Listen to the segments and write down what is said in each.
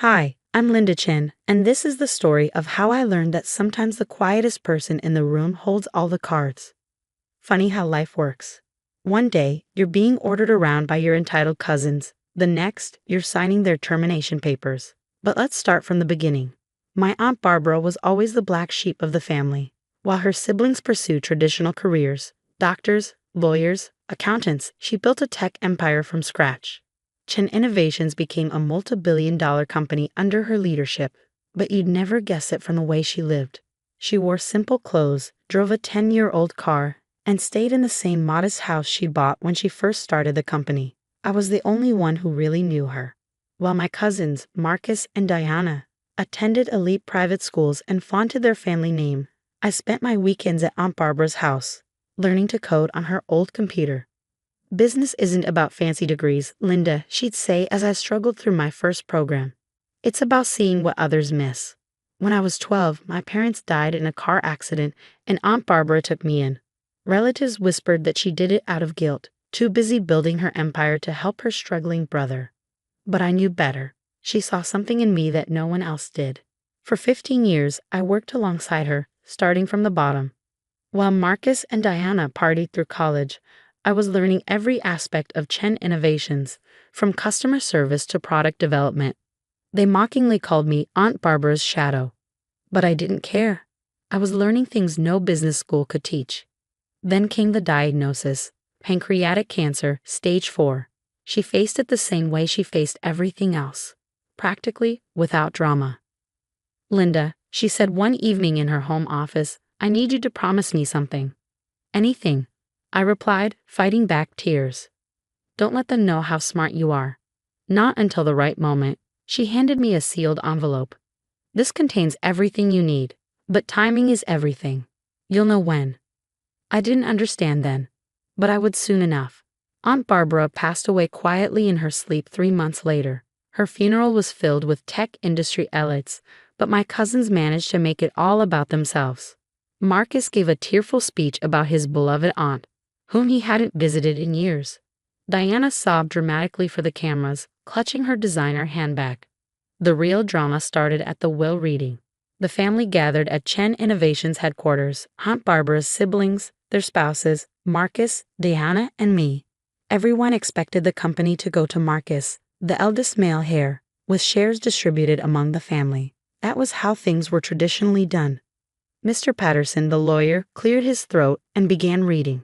Hi, I'm Linda Chin, and this is the story of how I learned that sometimes the quietest person in the room holds all the cards. Funny how life works. One day, you're being ordered around by your entitled cousins. The next, you're signing their termination papers. But let's start from the beginning. My Aunt Barbara was always the black sheep of the family. While her siblings pursued traditional careers, doctors, lawyers, accountants, she built a tech empire from scratch. Chen Innovations became a multi-billion-dollar company under her leadership, but you'd never guess it from the way she lived. She wore simple clothes, drove a 10-year-old car, and stayed in the same modest house she bought when she first started the company. I was the only one who really knew her. While my cousins, Marcus and Diana, attended elite private schools and flaunted their family name, I spent my weekends at Aunt Barbara's house, learning to code on her old computer. Business isn't about fancy degrees, Linda, she'd say as I struggled through my first program. It's about seeing what others miss. When I was 12, my parents died in a car accident and Aunt Barbara took me in. Relatives whispered that she did it out of guilt, too busy building her empire to help her struggling brother. But I knew better. She saw something in me that no one else did. For 15 years, I worked alongside her, starting from the bottom. While Marcus and Diana partied through college, I was learning every aspect of Chen Innovations, from customer service to product development. They mockingly called me Aunt Barbara's shadow. But I didn't care. I was learning things no business school could teach. Then came the diagnosis: pancreatic cancer, stage 4. She faced it the same way she faced everything else, practically without drama. Linda, she said one evening in her home office, I need you to promise me something. Anything, I replied, fighting back tears. Don't let them know how smart you are. Not until the right moment. She handed me a sealed envelope. This contains everything you need, but timing is everything. You'll know when. I didn't understand then, but I would soon enough. Aunt Barbara passed away quietly in her sleep 3 months later. Her funeral was filled with tech industry elites, but my cousins managed to make it all about themselves. Marcus gave a tearful speech about his beloved aunt, whom he hadn't visited in years. Diana sobbed dramatically for the cameras, clutching her designer handbag. The real drama started at the will reading. The family gathered at Chen Innovations headquarters, Aunt Barbara's siblings, their spouses, Marcus, Diana, and me. Everyone expected the company to go to Marcus, the eldest male heir, with shares distributed among the family. That was how things were traditionally done. Mr. Patterson, the lawyer, cleared his throat and began reading.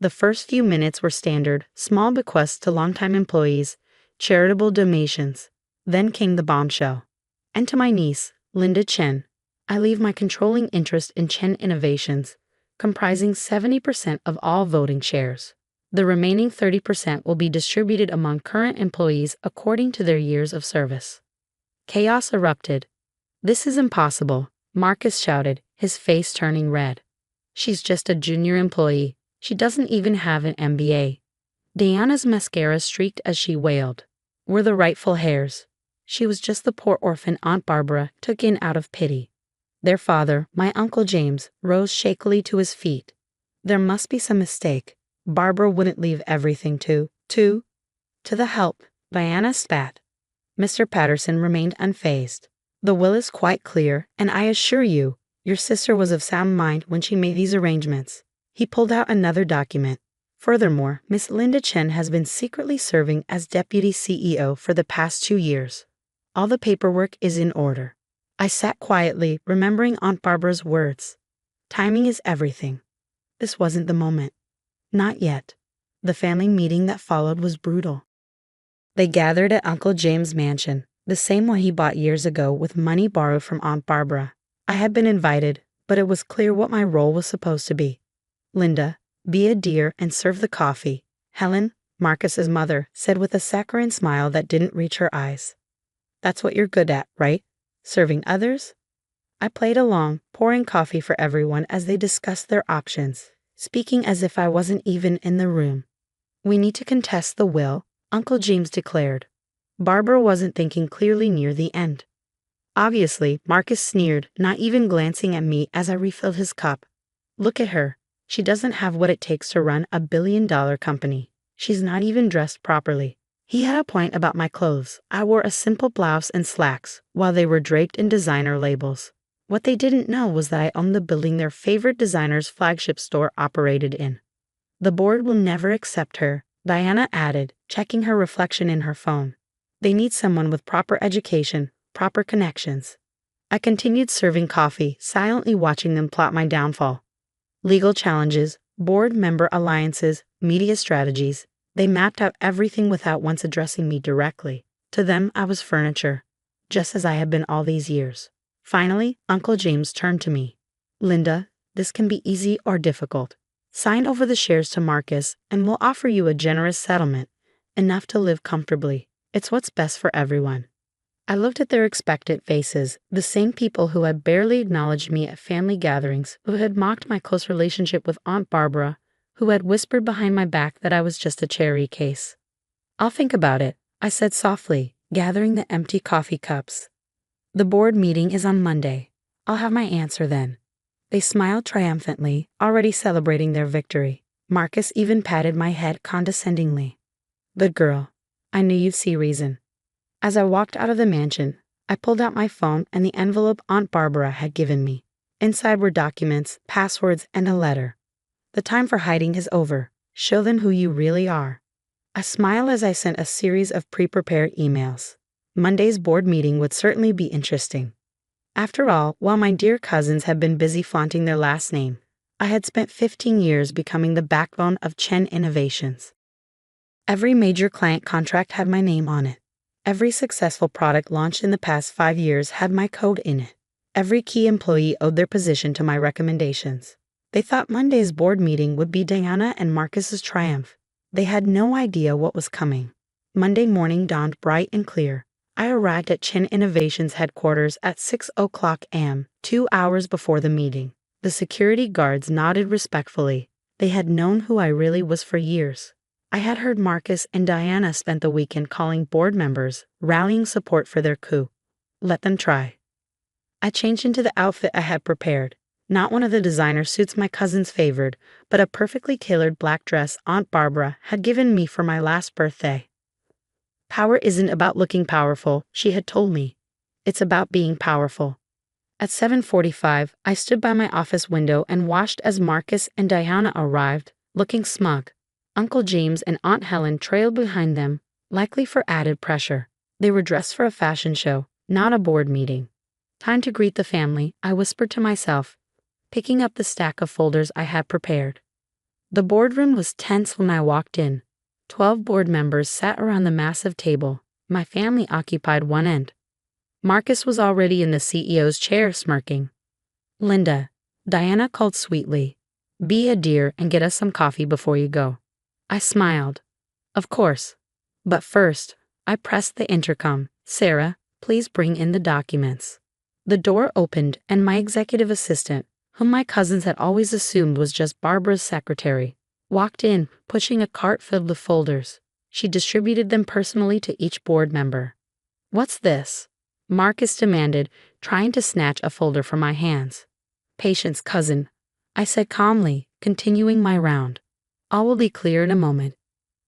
The first few minutes were standard, small bequests to longtime employees, charitable donations. Then came the bombshell. And to my niece, Linda Chen, I leave my controlling interest in Chen Innovations, comprising 70% of all voting shares. The remaining 30% will be distributed among current employees according to their years of service. Chaos erupted. This is impossible, Marcus shouted, his face turning red. She's just a junior employee. She doesn't even have an MBA. Diana's mascara streaked as she wailed. We're the rightful heirs. She was just the poor orphan Aunt Barbara took in out of pity. Their father, my Uncle James, rose shakily to his feet. There must be some mistake. Barbara wouldn't leave everything to the help. Diana spat. Mr. Patterson remained unfazed. The will is quite clear, and I assure you, your sister was of sound mind when she made these arrangements. He pulled out another document. Furthermore, Miss Linda Chen has been secretly serving as Deputy CEO for the past 2 years. All the paperwork is in order. I sat quietly, remembering Aunt Barbara's words. Timing is everything. This wasn't the moment. Not yet. The family meeting that followed was brutal. They gathered at Uncle James' mansion, the same one he bought years ago with money borrowed from Aunt Barbara. I had been invited, but it was clear what my role was supposed to be. Linda, be a dear and serve the coffee, Helen, Marcus's mother, said with a saccharine smile that didn't reach her eyes. That's what you're good at, right? Serving others? I played along, pouring coffee for everyone as they discussed their options, speaking as if I wasn't even in the room. We need to contest the will, Uncle James declared. Barbara wasn't thinking clearly near the end. Obviously, Marcus sneered, not even glancing at me as I refilled his cup. Look at her. She doesn't have what it takes to run a billion-dollar company. She's not even dressed properly. He had a point about my clothes. I wore a simple blouse and slacks, while they were draped in designer labels. What they didn't know was that I owned the building their favorite designer's flagship store operated in. The board will never accept her, Diana added, checking her reflection in her phone. They need someone with proper education, proper connections. I continued serving coffee, silently watching them plot my downfall. Legal challenges, board member alliances, media strategies. They mapped out everything without once addressing me directly. To them, I was furniture, just as I had been all these years. Finally, Uncle James turned to me. Linda, this can be easy or difficult. Sign over the shares to Marcus, and we'll offer you a generous settlement, enough to live comfortably. It's what's best for everyone. I looked at their expectant faces, the same people who had barely acknowledged me at family gatherings, who had mocked my close relationship with Aunt Barbara, who had whispered behind my back that I was just a cherry case. I'll think about it, I said softly, gathering the empty coffee cups. The board meeting is on Monday. I'll have my answer then. They smiled triumphantly, already celebrating their victory. Marcus even patted my head condescendingly. Good girl. I knew you'd see reason. As I walked out of the mansion, I pulled out my phone and the envelope Aunt Barbara had given me. Inside were documents, passwords, and a letter. The time for hiding is over. Show them who you really are. I smiled as I sent a series of pre-prepared emails. Monday's board meeting would certainly be interesting. After all, while my dear cousins had been busy flaunting their last name, I had spent 15 years becoming the backbone of Chen Innovations. Every major client contract had my name on it. Every successful product launched in the past 5 years had my code in it. Every key employee owed their position to my recommendations. They thought Monday's board meeting would be Diana and Marcus's triumph. They had no idea what was coming. Monday morning dawned bright and clear. I arrived at Chen Innovations headquarters at 6:00 a.m., 2 hours before the meeting. The security guards nodded respectfully. They had known who I really was for years. I had heard Marcus and Diana spent the weekend calling board members, rallying support for their coup. Let them try. I changed into the outfit I had prepared. Not one of the designer suits my cousins favored, but a perfectly tailored black dress Aunt Barbara had given me for my last birthday. Power isn't about looking powerful, she had told me. It's about being powerful. At 7:45, I stood by my office window and watched as Marcus and Diana arrived, looking smug. Uncle James and Aunt Helen trailed behind them, likely for added pressure. They were dressed for a fashion show, not a board meeting. Time to greet the family, I whispered to myself, picking up the stack of folders I had prepared. The boardroom was tense when I walked in. 12 board members sat around the massive table. My family occupied one end. Marcus was already in the CEO's chair, smirking. Linda, Diana called sweetly. Be a dear and get us some coffee before you go. I smiled. Of course. But first, I pressed the intercom. Sarah, please bring in the documents. The door opened and my executive assistant, whom my cousins had always assumed was just Barbara's secretary, walked in, pushing a cart filled with folders. She distributed them personally to each board member. What's this? Marcus demanded, trying to snatch a folder from my hands. Patience, cousin, I said calmly, continuing my round. All will be clear in a moment.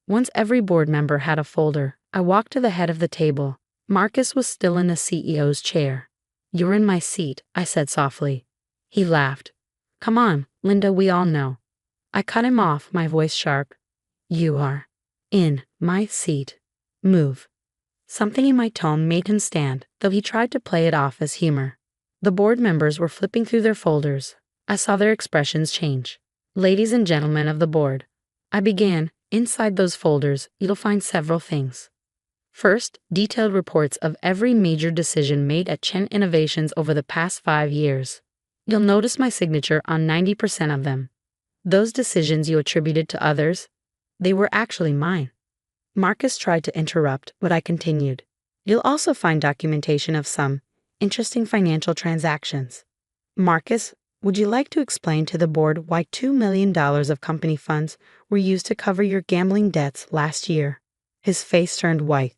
Once every board member had a folder, I walked to the head of the table. Marcus was still in the CEO's chair. You're in my seat, I said softly. He laughed. Come on, Linda, we all know. I cut him off, my voice sharp. You are in my seat. Move. Something in my tone made him stand, though he tried to play it off as humor. The board members were flipping through their folders. I saw their expressions change. Ladies and gentlemen of the board, I began. Inside those folders, you'll find several things. First, detailed reports of every major decision made at Chen Innovations over the past 5 years. You'll notice my signature on 90% of them. Those decisions you attributed to others, they were actually mine. Marcus tried to interrupt, but I continued. You'll also find documentation of some interesting financial transactions. Marcus, would you like to explain to the board why $2 million of company funds were used to cover your gambling debts last year? His face turned white.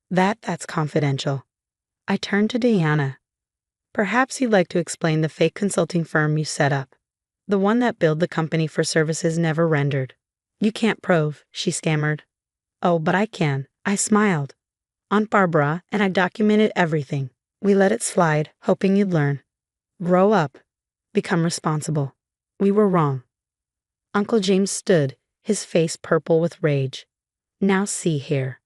That's confidential. I turned to Diana. Perhaps you'd like to explain the fake consulting firm you set up. The one that billed the company for services never rendered. You can't prove, she stammered. Oh, but I can. I smiled. Aunt Barbara and I documented everything. We let it slide, hoping you'd learn. Grow up. Become responsible. We were wrong. Uncle James stood, his face purple with rage. Now see here.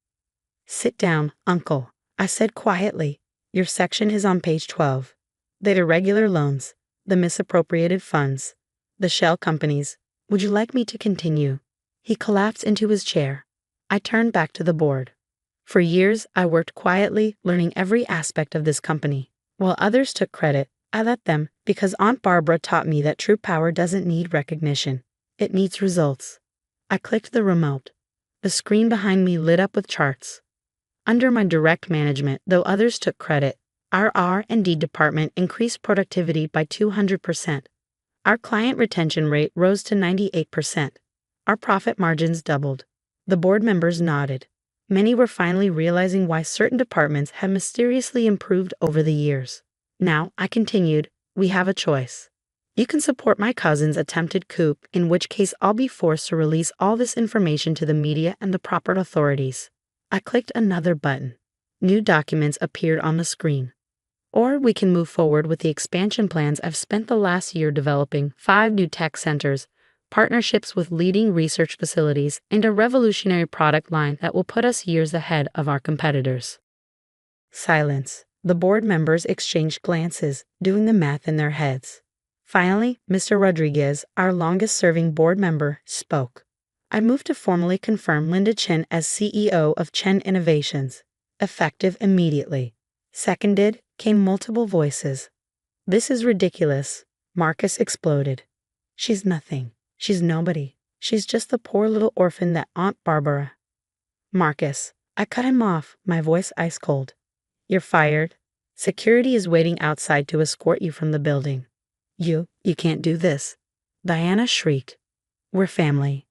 Sit down, Uncle, I said quietly. Your section is on page 12. The irregular loans, the misappropriated funds, the shell companies. Would you like me to continue? He collapsed into his chair. I turned back to the board. For years, I worked quietly, learning every aspect of this company. While others took credit, I let them, because Aunt Barbara taught me that true power doesn't need recognition. It needs results. I clicked the remote. The screen behind me lit up with charts. Under my direct management, though others took credit, our R&D department increased productivity by 200%. Our client retention rate rose to 98%. Our profit margins doubled. The board members nodded. Many were finally realizing why certain departments had mysteriously improved over the years. Now, I continued, we have a choice. You can support my cousin's attempted coup, in which case I'll be forced to release all this information to the media and the proper authorities. I clicked another button. New documents appeared on the screen. Or we can move forward with the expansion plans I've spent the last year developing: 5 new tech centers, partnerships with leading research facilities, and a revolutionary product line that will put us years ahead of our competitors. Silence. The board members exchanged glances, doing the math in their heads. Finally, Mr. Rodriguez, our longest-serving board member, spoke. I moved to formally confirm Linda Chen as CEO of Chen Innovations, effective immediately. Seconded came multiple voices. This is ridiculous. Marcus exploded. She's nothing. She's nobody. She's just the poor little orphan that Aunt Barbara. Marcus. I cut him off, my voice ice cold. You're fired. Security is waiting outside to escort you from the building. You can't do this. Diana shrieked. We're family.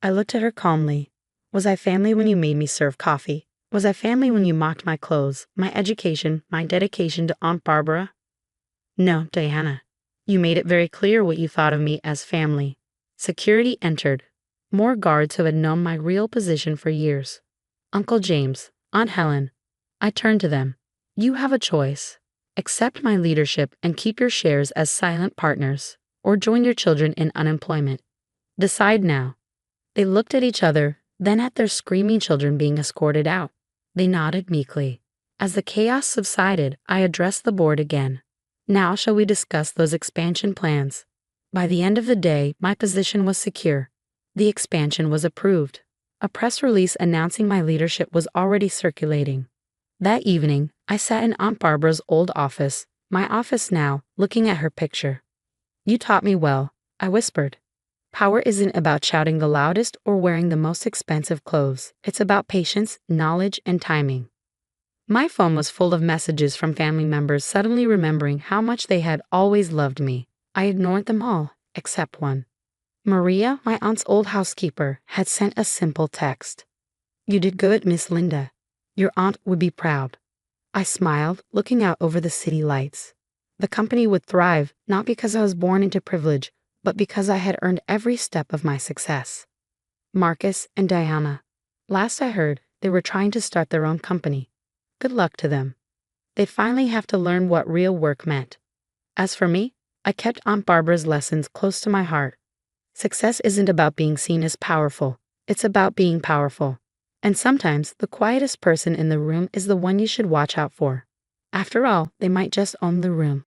I looked at her calmly. Was I family when you made me serve coffee? Was I family when you mocked my clothes, my education, my dedication to Aunt Barbara? No, Diana. You made it very clear what you thought of me as family. Security entered. More guards who had known my real position for years. Uncle James, Aunt Helen. I turned to them. You have a choice. Accept my leadership and keep your shares as silent partners, or join your children in unemployment. Decide now. They looked at each other, then at their screaming children being escorted out. They nodded meekly. As the chaos subsided, I addressed the board again. Now shall we discuss those expansion plans? By the end of the day, my position was secure. The expansion was approved. A press release announcing my leadership was already circulating. That evening, I sat in Aunt Barbara's old office, my office now, looking at her picture. You taught me well, I whispered. Power isn't about shouting the loudest or wearing the most expensive clothes. It's about patience, knowledge, and timing. My phone was full of messages from family members suddenly remembering how much they had always loved me. I ignored them all, except one. Maria, my aunt's old housekeeper, had sent a simple text. You did good, Miss Linda. Your aunt would be proud. I smiled, looking out over the city lights. The company would thrive, not because I was born into privilege, but because I had earned every step of my success. Marcus and Diana. Last I heard, they were trying to start their own company. Good luck to them. They'd finally have to learn what real work meant. As for me, I kept Aunt Barbara's lessons close to my heart. Success isn't about being seen as powerful. It's about being powerful. And sometimes the quietest person in the room is the one you should watch out for. After all, they might just own the room.